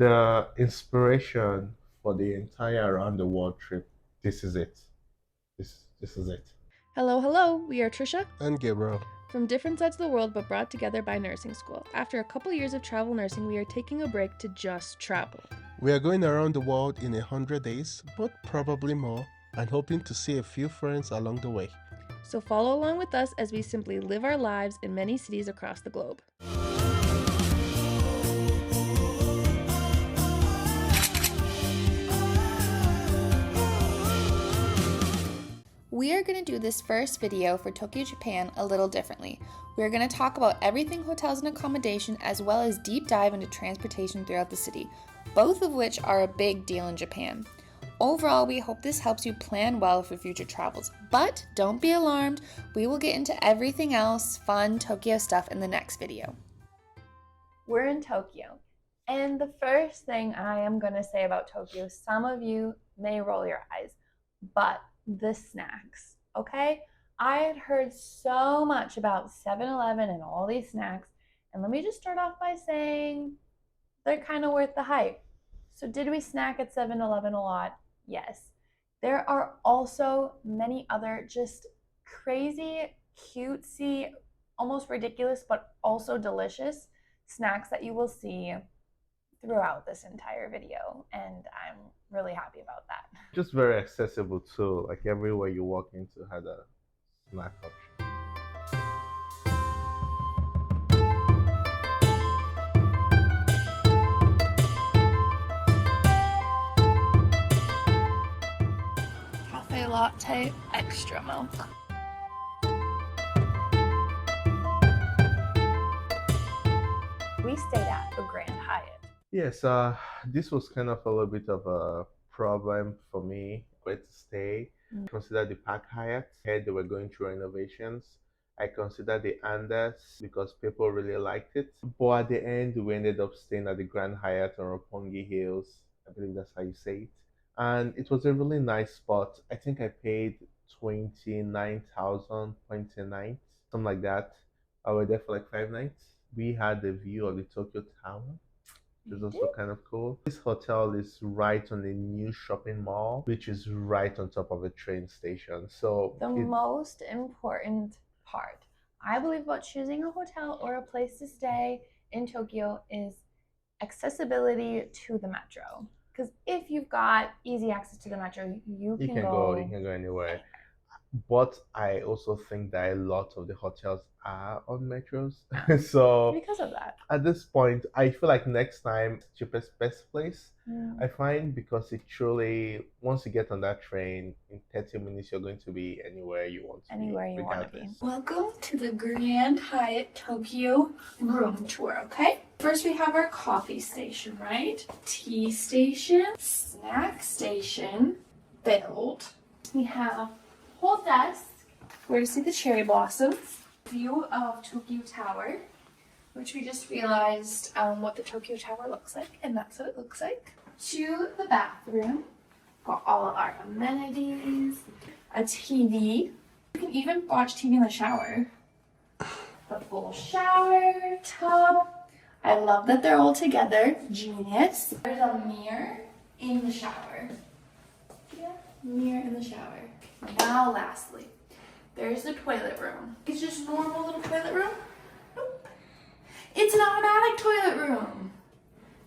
The inspiration for the entire around the world trip. This is it. This is it. Hello, hello. We are Trisha And Gabriel. from different sides of the world but brought together by nursing school. After a couple years of travel nursing, we are taking a break to just travel. We are going around the world in 100 days, but probably more, and hoping to see a few friends along the way. So follow along with us as we simply live our lives in many cities across the globe. We are going to do this first video for Tokyo, Japan a little differently. We are going to talk about everything hotels and accommodation as well as deep dive into transportation throughout the city, both of which are a big deal in Japan. Overall, we hope this helps you plan well for future travels, but don't be alarmed, we will get into everything else fun Tokyo stuff in the next video. We're in Tokyo, and the first thing I am going to say about Tokyo, some of you may roll your eyes, but the snacks, okay? I had heard so much about 7-Eleven and all these snacks, and let me just start off by saying they're kind of worth the hype. So did we snack at 7-Eleven a lot? Yes. There are also many other just crazy, cutesy, almost ridiculous, but also delicious snacks that you will see throughout this entire video, and I'm really happy about that. Just very accessible too. Like everywhere you walk into had a snack option. Cafe latte, extra milk. We stayed at the Grand Hyatt. Yes, this was kind of a little bit of a problem for me where to stay. Consider the Park Hyatt. Here they were going through renovations. I considered the Andes because people really liked it. But at the end, we ended up staying at the Grand Hyatt on Roppongi Hills. I believe that's how you say it. And it was a really nice spot. I think I paid 29,000 points a night, something like that. I was there for like 5 nights. We had the view of the Tokyo Tower, which is also kind of cool. This hotel is right on the new shopping mall, which is right on top of a train station. So the most important part, I believe, about choosing a hotel or a place to stay in Tokyo is accessibility to the metro. Because if you've got easy access to the metro, you can go anywhere. But I also think that a lot of the hotels are on metros. So because of that. At this point, I feel like next time, cheapest best place. I find because it truly, once you get on that train, in 30 minutes, you're going to be anywhere you want to Anywhere be. you want to be. Welcome to the Grand Hyatt Tokyo room tour, okay? First we have our coffee station, right? Tea station, snack station, build. We have whole desk where to see the cherry blossoms, view of Tokyo Tower, which we just realized what the Tokyo Tower looks like, and that's what it looks like. To the bathroom, got all of our amenities, a TV. You can even watch TV in the shower. The full shower, tub. I love that they're all together. Genius. There's a mirror in the shower. Yeah, mirror in the shower. Now lastly, there's the toilet room. It's just normal little toilet room. Nope. It's an automatic toilet room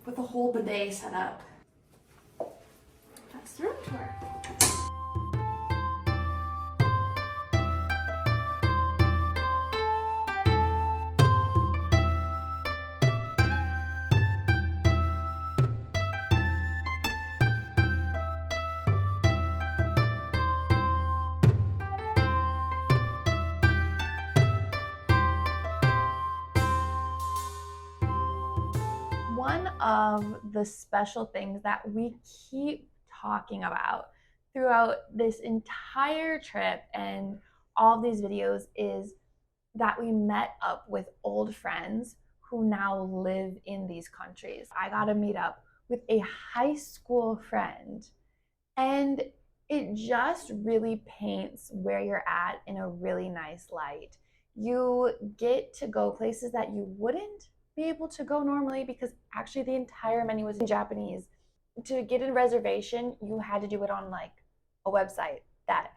with a whole bidet set up. That's the room tour. One of the special things that we keep talking about throughout this entire trip and all of these videos is that we met up with old friends who now live in these countries. I got to meet up with a high school friend, and it just really paints where you're at in a really nice light. You get to go places that you wouldn't be able to go normally because actually the entire menu was in Japanese. To get a reservation, you had to do it on like a website that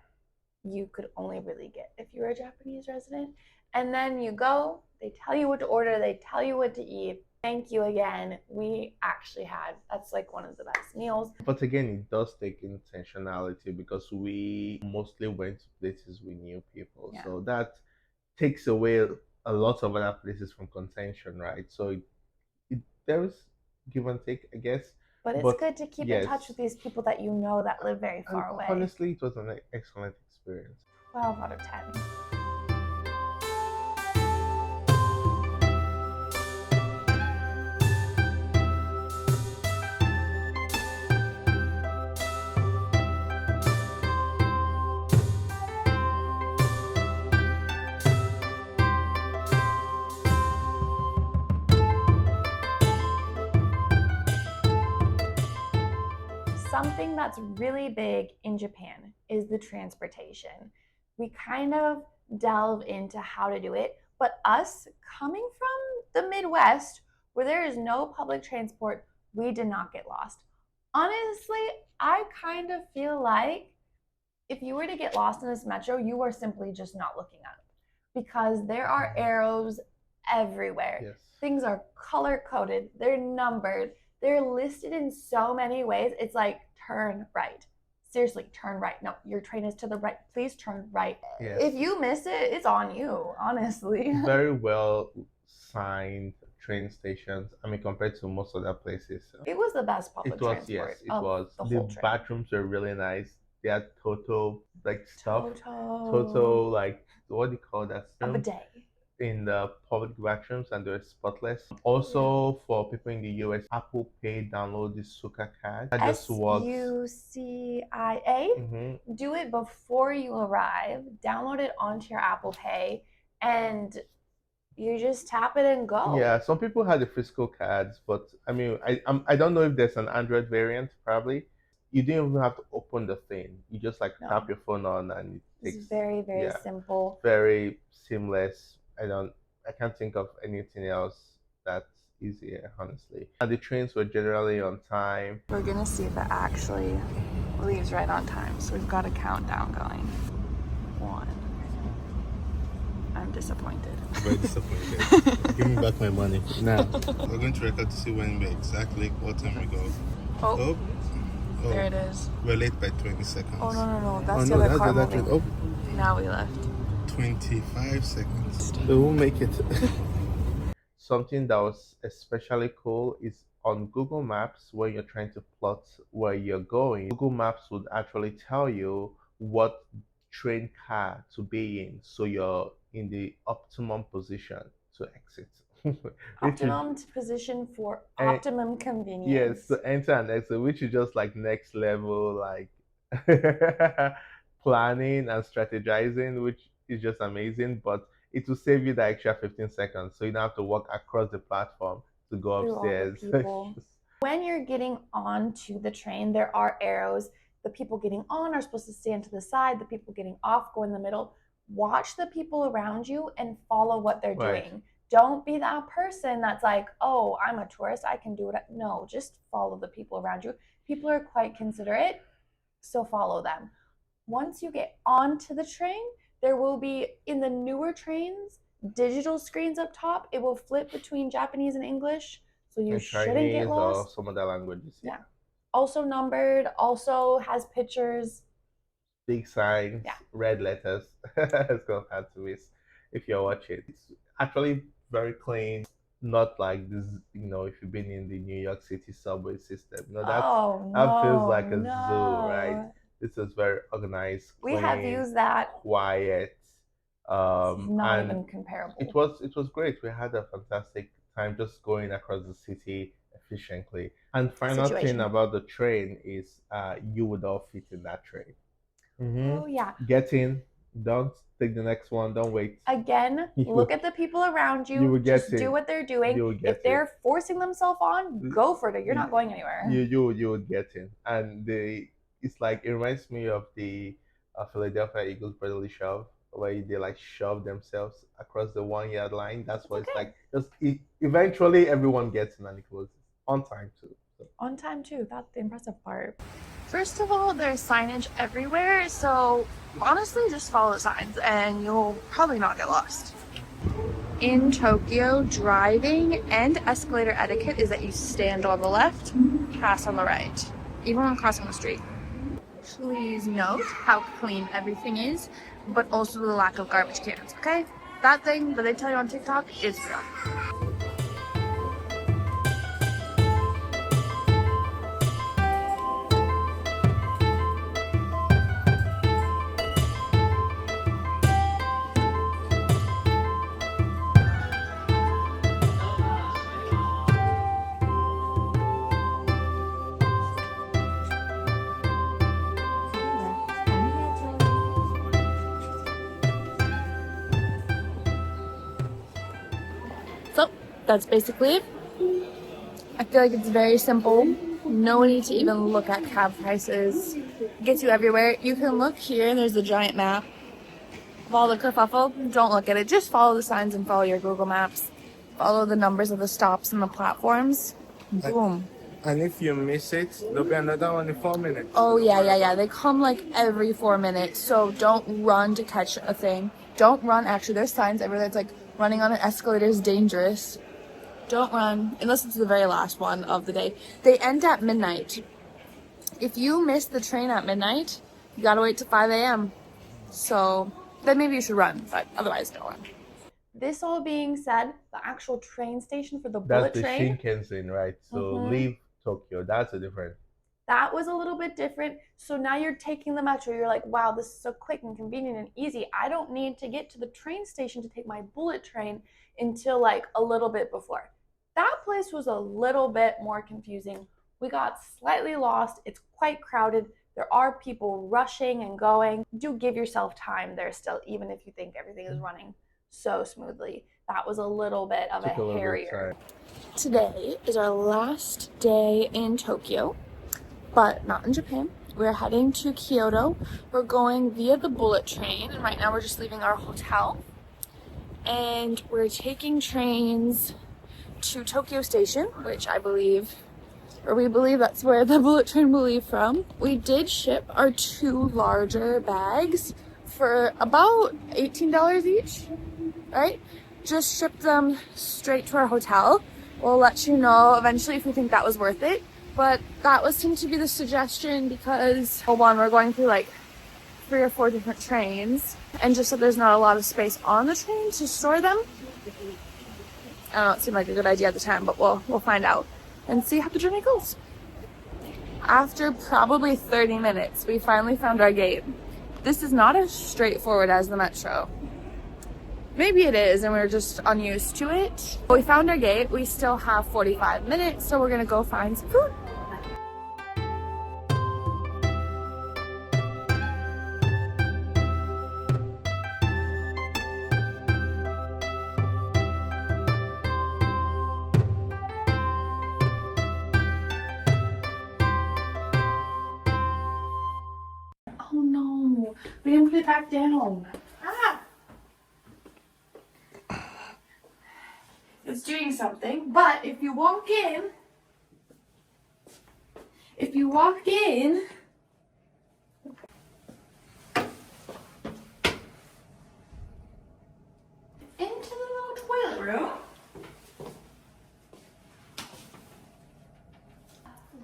you could only really get if you were a Japanese resident. And then you go, they tell you what to order, they tell you what to eat. Thank you again. We actually had, that's like one of the best meals. But again, it does take intentionality because we mostly went to places we knew people. Yeah. So that takes away a lot of other places from contention, right? So there is give and take, I guess. But it's But good to keep in yes. touch with these people that you know that live very And far away. honestly, it was an excellent experience. 12 out of 10. Something that's really big in Japan is the transportation. We kind of delve into how to do it, but us coming from the Midwest, where there is no public transport, we did not get lost. Honestly, I kind of feel like if you were to get lost in this metro, you are simply just not looking up because there are arrows everywhere. Yes. Things are color coded, they're numbered, they're listed in so many ways. It's like, turn right. Seriously, turn right. No, your train is to the right. Please turn right. Yes. If you miss it, it's on you, honestly. Very well signed train stations. I mean, compared to most other places. It was the best public It was, transport. yes, it was. The The whole trip. bathrooms were really nice. They had Toto like stuff. Toto, Toto, like what do you call that? a bidet. In the public bathrooms, and they were spotless. Also, for people in the US, Apple Pay download the Suka card. That just works. SUCIA. Mm-hmm. Do it before you arrive. Download it onto your Apple Pay, and you just tap it and go. Yeah, some people had the physical cards, but I mean, I don't know if there's an Android variant. Probably, you didn't even have to open the thing. You just like No. tap your phone on, and it takes. It's very, very yeah, simple. very seamless. I can't think of anything else that's easier, honestly. And the trains were generally on time. We're gonna see if it actually leaves right on time. So we've got a countdown going. 1. I'm disappointed. Very disappointed. Give me back my money. Now, we're going to record to see when exactly what time we go. Oh, there it is. We're late by 20 seconds. Oh, no. That's Oh, the no, other that's car the other moving. train. Oh, Now we left. 25 seconds. We will make it. Something that was especially cool is on Google Maps when you're trying to plot where you're going. Google Maps would actually tell you what train car to be in, so you're in the optimum position to exit. Optimum position for optimum convenience. Yes, to enter and exit, which is just like next level, like planning and strategizing, which is just amazing. But it will save you the extra 15 seconds, so you don't have to walk across the platform to go Through all the upstairs. people. When you're getting onto the train, there are arrows. The people getting on are supposed to stand to the side. The people getting off go in the middle. Watch the people around you and follow what they're Right. doing. Don't be that person that's like, oh, I'm a tourist, I can do it. No, just follow the people around you. People are quite considerate, so follow them. Once you get onto the train, there will be, in the newer trains, digital screens up top. It will flip between Japanese and English, so you And shouldn't Chinese get or lost. some other languages. Yeah. Also numbered, also has pictures. Big signs, Yeah. red letters. It's gonna have to miss if you're watching. It's actually very clean. Not like this, if you've been in the New York City subway system. That feels like a zoo, right? This is very organized, We clean, have used that. quiet. Not And even comparable. it was great. We had a fantastic time just going across the city efficiently. And final Situation. thing about the train is you would all fit in that train. Oh yeah. Get in. Don't take the next one. Don't wait. Again, You- look at the people around you. you will get Just it. do what they're doing. You will get If they're forcing themselves on, go for it. You're not going anywhere. You would get in. And it's like it reminds me of the Philadelphia Eagles brotherly shove where they like shove themselves across the 1 yard line. That's what it's okay. like. Eventually, everyone gets in and it closes on time too. So. On time too. That's the impressive part. First of all, there's signage everywhere, so honestly, just follow the signs and you'll probably not get lost. In Tokyo, driving and escalator etiquette is that you stand on the left, pass on the right, even when crossing the street. Please note how clean everything is, but also the lack of garbage cans, okay? That thing that they tell you on TikTok is real. So that's basically it. I feel like it's very simple. No need to even look at cab prices. It gets you everywhere. You can look here, there's a giant map of all the kerfuffle. Don't look at it. Just follow the signs and follow your Google Maps. Follow the numbers of the stops and the platforms. Boom. And if you miss it, there'll be another one in 4 minutes. Oh, yeah. They come like every 4 minutes. So don't run to catch a thing. Don't run. Actually, there's signs everywhere that's like running on an escalator is dangerous. Don't run unless it's the very last one of the day. They end at midnight. If you miss the train at midnight, you gotta wait till 5 a.m. So then maybe you should run, but otherwise don't run. This all being said, the actual train station for the That's bullet the train, Shinkansen, right? So Mhm. leave Tokyo. That's a different. that was a little bit different. So now you're taking the metro. You're like, wow, this is so quick and convenient and easy. I don't need to get to the train station to take my bullet train until like a little bit before. That place was a little bit more confusing. We got slightly lost. It's quite crowded. There are people rushing and going. Do give yourself time there still, even if you think everything is running so smoothly. That was a little bit of a Took a little bit of harrier. time. Today is our last day in Tokyo, but not in Japan. We're heading to Kyoto. We're going via the bullet train, and right now we're just leaving our hotel. And we're taking trains to Tokyo Station, which I believe, or we believe that's where the bullet train will leave from. We did ship our 2 larger bags for about $18 each, right? Just ship them straight to our hotel. We'll let you know eventually if we think that was worth it. But that seemed to be the suggestion because, well, one, we're going through like 3 or 4 different trains, and just that there's not a lot of space on the train to store them. I don't know, it seemed like a good idea at the time, but we'll find out and see how the journey goes. After probably 30 minutes, we finally found our gate. This is not as straightforward as the metro. Maybe it is, and we're just unused to it. But we found our gate. We still have 45 minutes, so we're gonna go find some food. Oh no, we didn't put it back down. Ah! It's doing something, but if you walk in into the little toilet room,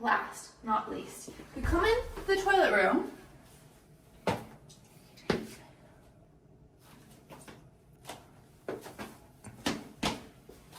last, not least, we come in the toilet room.